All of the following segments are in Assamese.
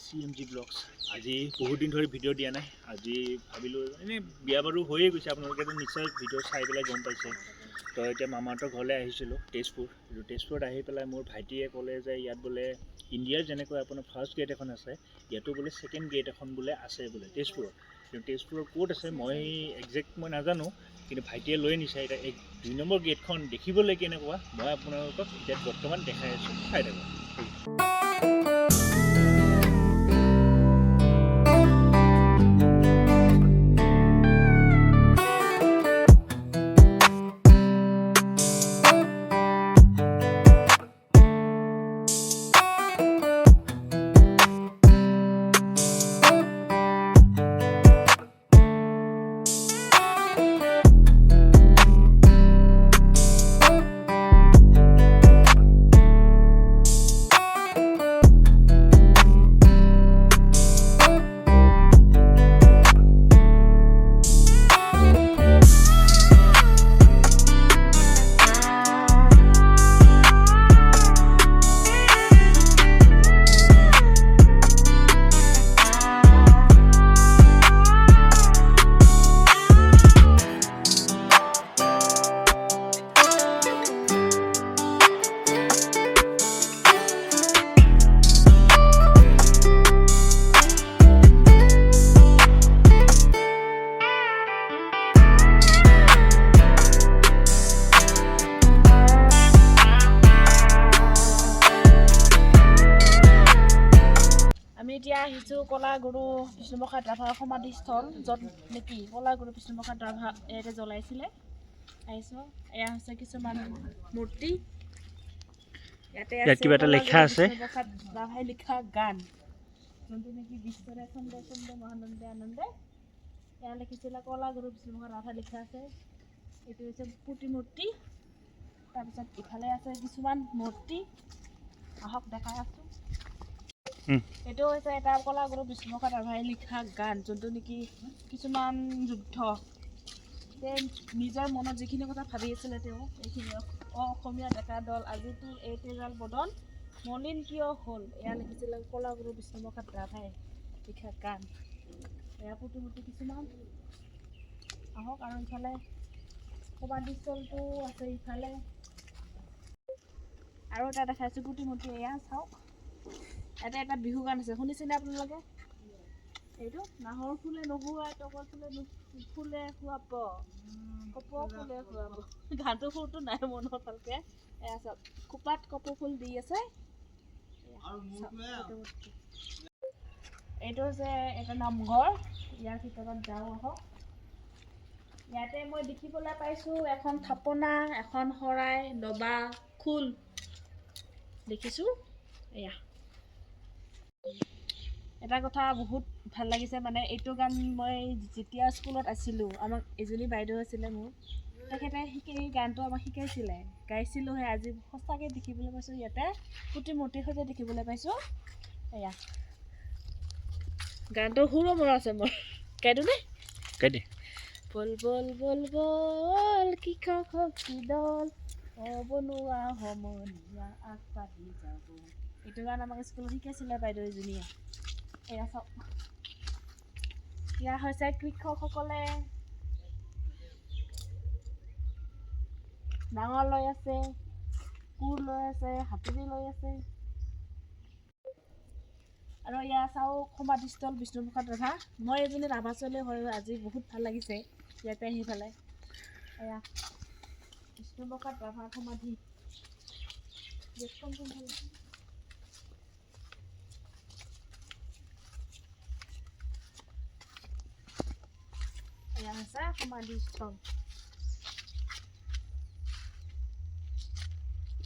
CMG ব্লগছ আজি বহুত দিন ধৰি ভিডিঅ' দিয়া নাই আজি ভাবিলোঁ এনেই বিয়া বাৰু হৈয়ে গৈছে আপোনালোকেতো নিশ্চয় ভিডিঅ' চাই পেলাই গম পাইছে তো এতিয়া মামাহঁতৰ ঘৰলৈ আহিছিলোঁ তেজপুৰত আহি পেলাই মোৰ ভাইটিয়ে ক'লে যে ইয়াত বোলে ইণ্ডিয়াৰ যেনেকৈ আপোনাৰ ফাৰ্ষ্ট গেট এখন আছে ইয়াতো বোলে ছেকেণ্ড গেট এখন বোলে আছে বোলে তেজপুৰত কিন্তু তেজপুৰৰ ক'ত আছে মই একজেক্ট মই নাজানো কিন্তু ভাইটিয়ে লৈ নিছে এতিয়া 2 নম্বৰ গেটখন দেখিবলৈ কেনেকুৱা মই আপোনালোকক এতিয়া বৰ্তমান দেখাই আছোঁ চাই থাকক এতিয়া আহিছোঁ কলাগুৰু বিষ্ণুপ্ৰসাদ ৰাভাৰ সমাধিস্থল য'ত নেকি কলাগুৰু বিষ্ণুপ্ৰসাদ ৰাভা ইয়াতে জ্বলাইছিলে আহিছোঁ এয়া হৈছে কিছুমান মূৰ্তি ইয়াতে কিবা এটা লিখা আছে বিষ্ণুপ্ৰসাদ ৰাভাই লিখা গান যোনটো নেকি বিশ্বৰে চন্দ্ৰ চন্দ্ৰ মহানন্দে আনন্দে এয়া লিখিছিলে কলাগুৰু বিষ্ণুপ্ৰসাদ ৰাভাই লিখা আছে এইটো হৈছে প্ৰতিমূৰ্তি তাৰপিছত ইফালে আছে কিছুমান মূৰ্তি আহক দেখাই আছোঁ এইটো হৈছে এটা কলাগুৰু বিষ্ণুপ্ৰসাদ ৰাভাই লিখা গান যোনটো নেকি কিছুমান যুদ্ধ নিজৰ মনত যিখিনি কথা ভাবি আছিলে তেওঁ এইখিনি অসমীয়া ডেকা দল আজিতো এই তেজাল বদন মলিন কিয় হ'ল এয়া লিখিছিলে কলাগুৰু বিষ্ণুপ্ৰসাদ ৰাভাই লিখা গান এয়া প্ৰতিমূৰ্তি কিছুমান আহক আৰু ইফালে সমাধিস্থলটো আছে ইফালে আৰু এটা দেখাইছোঁ প্ৰতিমূৰ্তি এয়া চাওক এটা বিহু গান আছে শুনিছেনে আপোনালোকে এইটো নাহৰ ফুলে নহুৱাই টকৰ ফুলে ফুলে খুৱাব কপৌ ফুলে খুৱাব গানটো সুৰটো নাই মনত ভালকে এয়া চাওক খোপাত কপৌ ফুল দি আছে এইটো হৈছে এটা নামঘৰ ইয়াৰ ভিতৰত যাওঁ আহক ইয়াতে মই দেখিবলৈ পাইছোঁ এখন থাপনা এখন শৰাই ডবা খোল দেখিছোঁ এয়া এটা কথা বহুত ভাল লাগিছে মানে এইটো গান মই যেতিয়া স্কুলত আছিলোঁ আমাক এজনী বাইদেউ আছিলে মোৰ তেখেতে এই গানটো আমাক শিকাইছিলে গাইছিলোঁহে আজি সঁচাকৈ দেখিবলৈ পাইছোঁ ইয়াতে প্ৰতিমূৰ্তিৰ সৈতে দেখিবলৈ পাইছোঁ এয়া গানটো সুৰো মনত আছে মোৰ গাই দিওঁ নে গাই দে বল বল বল বল কৃষক শক্তি দল বনোৱা সমনীয়া আগবাঢ়ি যাব এইটো গান আমাক স্কুলত শিকাইছিলে বাইদেউ এজনীয়ে এয়া চাওক এয়া হৈছে কৃষকসকলে নাঙল লৈ আছে কোৰ লৈ আছে হাতুৰি লৈ আছে আৰু এয়া চাওক সমাধিস্থল বিষ্ণুপ্ৰসাদ ৰাভা মই এজনী ৰাভা ছোৱালী হয় আজি বহুত ভাল লাগিছে ইয়াতে আহি পেলাই এয়া বিষ্ণুপ্ৰসাদ ৰাভাৰ সমাধি এয়া হৈছে সমাধিস্থল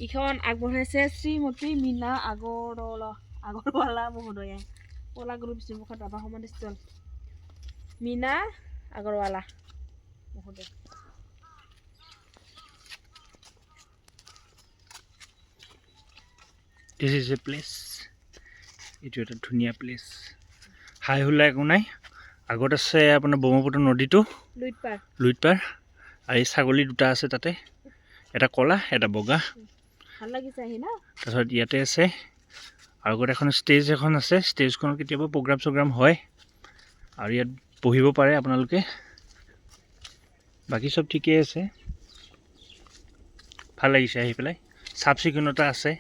ইখন আগবঢ়াইছে শ্ৰীমতী মীনা আগৰৱালা মহোদয়াই কলাগুৰু বিষ্ণুপ্ৰসাদ ৰাভা সমাধিস্থল মীনা আগৰৱালা মহোদয় দিছ ইজ এ প্লেচ এইটো এটা ধুনীয়া প্লেচ হাই হুলা একো নাই আগত আছে আপোনাৰ ব্ৰহ্মপুত্ৰ নদীটো লুইতপাৰ আৰু এই ছাগলী দুটা আছে তাতে এটা ক'লা এটা বগা ভাল লাগিছে আহি না তাৰপিছত ইয়াতে আছে আৰু আগত এখন ষ্টেজ এখন আছে, ষ্টেজখনত কেতিয়াবা প্ৰগ্ৰাম চগ্ৰাম হয় আৰু ইয়াত বহিব পাৰে আপোনালোকে। বাকী চব ঠিকেই আছে, ভাল লাগিছে আহি পেলাই, চাফ চিকুণতা আছে।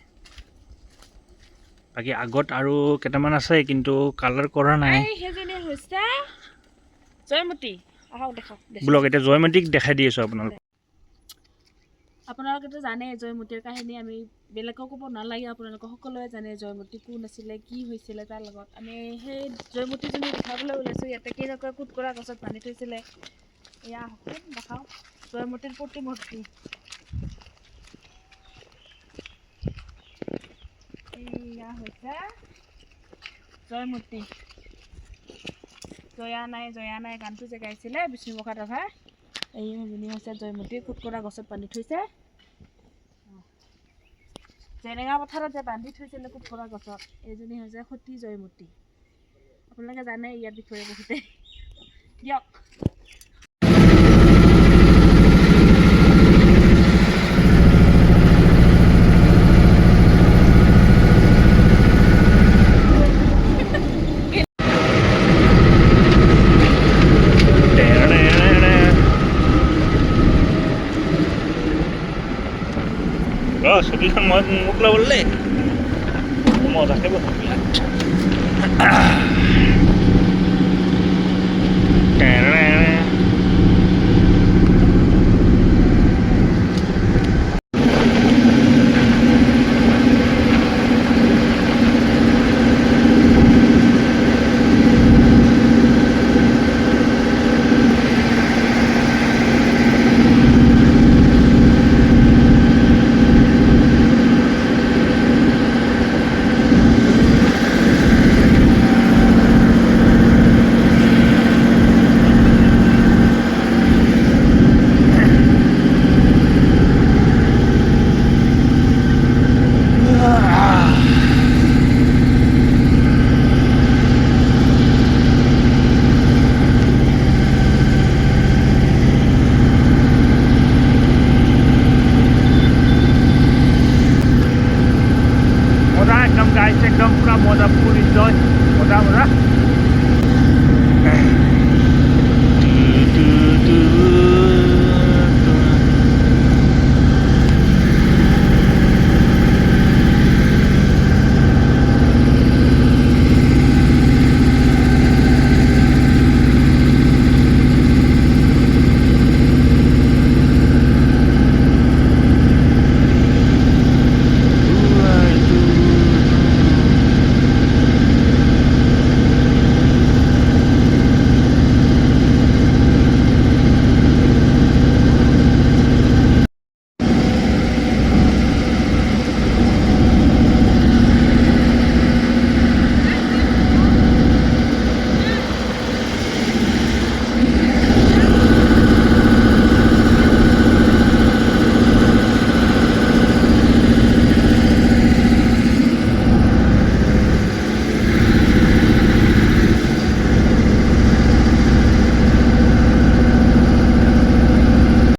বাকী আগত আৰু কেইটামান আছে কিন্তু কালাৰ কৰা নাই। সেইজনী হৈছে জয়মতী। আহক দেখাওক ব্লগ এতিয়া জয়মতীক দেখাই দি আছোঁ আপোনালোকক। আপোনালোকেতো জানে জয়মতীৰ কাহিনী, আমি বেলেগক ক'ব নালাগে, আপোনালোকে সকলোৱে জানে জয়মতী কোন আছিলে, কি হৈছিলে তাৰ লগত। আমি সেই জয়মতীজনী দেখাবলৈ ওলাইছোঁ। ইয়াতে কেনেকৈ কুটকৰা গছত বান্ধি থৈছিলে, এয়া আহকচোন দেখাওঁ জয়মতীৰ প্ৰতিমূৰ্তি। এয়া হৈছে জয়মতী। জয়া নাই গানটো যে গাইছিলে বিষ্ণুপ্ৰসাদ ৰাভাই, এই সেইজনী হৈছে জয়মতী। কুটকৰা গছত বান্ধি থৈছে, জেৰেঙা পথাৰত যে বান্ধি থৈছিলে কুটকৰা গছত, এইজনী হৈছে সতী জয়মতী। আপোনালোকে জানে ইয়াৰ বিষয়ে বহুতে। দিয়ক ছবিখন মই মোক ল'বলৈ মজাকে বনাম ইয়াত। একদম পুৰা মজা ফুল এনজয়, মজা